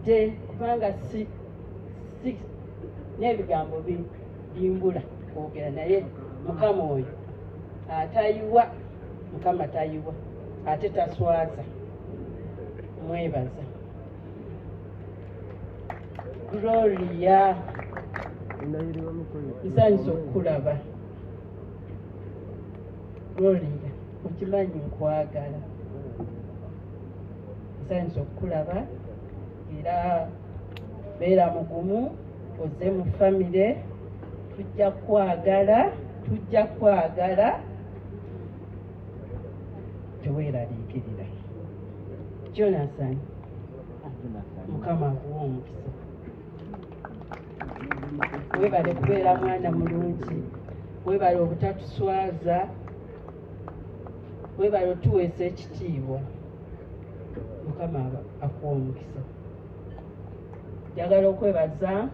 mbabuulidde kubanga si n'ebigambo bimbula kwogera naye mukama oyo atayiwa, mukama tayiwa ate taswaza. Mwebaza. Gloria, nsanyusa okukulaba. Gloria, okimanyi nkwagala. Nsanyusa okukulaba era beera mugumu, ozze mu famire, tujja kwagala, teweeraliikirira. Jonathan, mukama akuwa omukisa. Weebale kubeera mwana mulungi, weebale obutatuswaza, weebale otuweesa ekitiibwa. Mukama akuwa omukisa. Njagala okwebaza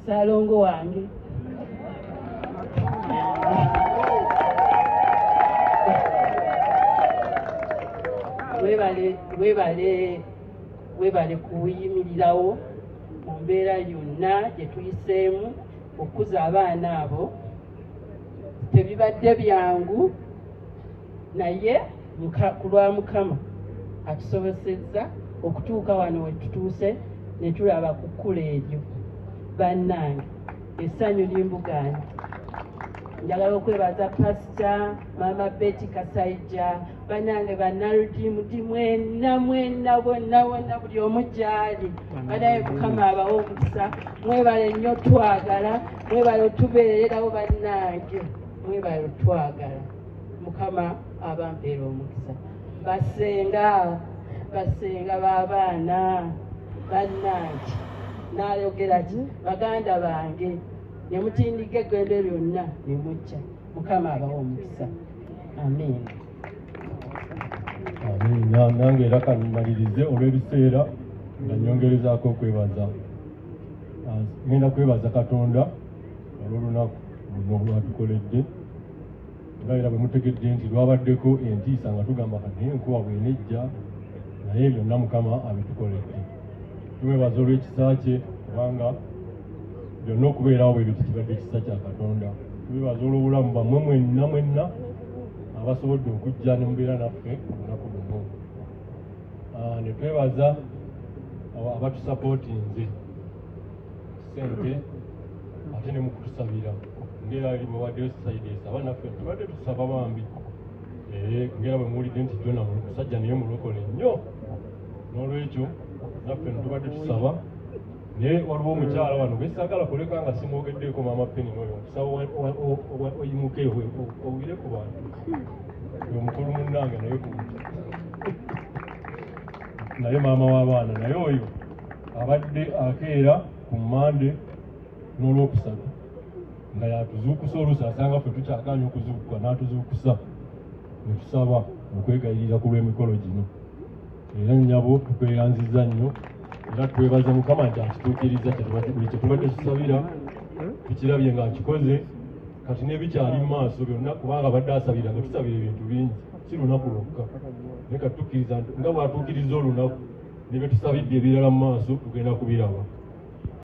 Ssaalongo wange. Weebale kuyimirirawo mu mbeera yonna gye tuyiseemu okukuza abaana abo. Tebibadde byangu naye ku lwa Mukama atusobosezza okutuuka wano we tutuuse ne tulaba ku kkula eryo. Bannange, essanyu limbugaanye. Njagala okwebaza Pasita Mama Betty Kasaija, bannange bannalutiimudi mwenna bonna buli omu gy'ali. Banaye Mukama abawe omukisa. Mwebale nnyo twagala, mwebale otubeererawo bannange, mwebale otwagala. Mukama abampeera omukisa. Basenga b'abaana bannange n'ayogera ki baganda bange ne mutindiga eggwendo lyonna ne mujja. Mukama abawe omukisa. Amen. Nange era kanmalirize olw'ebiseera nga nyongerezaako okwebaza. Ngenda kwebaza Katonda olw'olunaku luno lwatukoledde. Nga era bwe mutegedde nti lwabaddeko entiisa nga tugamba kati enkuba bw'enejja, naye byonna Mukama abitukoledde. Tumwebaza olw'ekisa kye kubanga byonna okubeerawo bwe biti kibadde kisa kya Katonda. Tumwebaza olw'obulamu bammwe mwenna abasobodde okujja ne mubeera naffe olunaku luno. Ne twebaza abatusapootinze ssente ate ne mukutusabira. Ngera bwewaddeyo Society esaba naffe tubadde tusaba bambi. Ngera bwe muwulidde nti Jona musajja naye mulokole nnyo. N'olwekyo naffe tubadde tusaba. Naye waliwo omukyala wano gwe saagala kuleka nga simwogeddeeko Maama Penny n'oyo okusaba oyimuke owire ku bantu. Omukulu munnange naye naye maama w'abaana naye oyo abadde akeera ku Mmande n'olwokusatu nga yatuzuukusa oluusi asanga ffe tukyagaanye okuzuukuka n'atuzuukusa ne tusaba okwegayirira ku lw'emikolo gino. Era nnyabo tukweyanziza nnyo era twebaza Mukama nti akituukiriza buli kye tubadde tusabira tukirabye nga akikoze. Kati n'ebikyali mu maaso byonna kubanga badde asabira nga tusabira ebintu bingi si lunaku lwokka. Naye kati tukkiriza nti nga bw'atuukiriza olunaku ne bye tusabidde ebirala mu maaso tugenda kubiraba.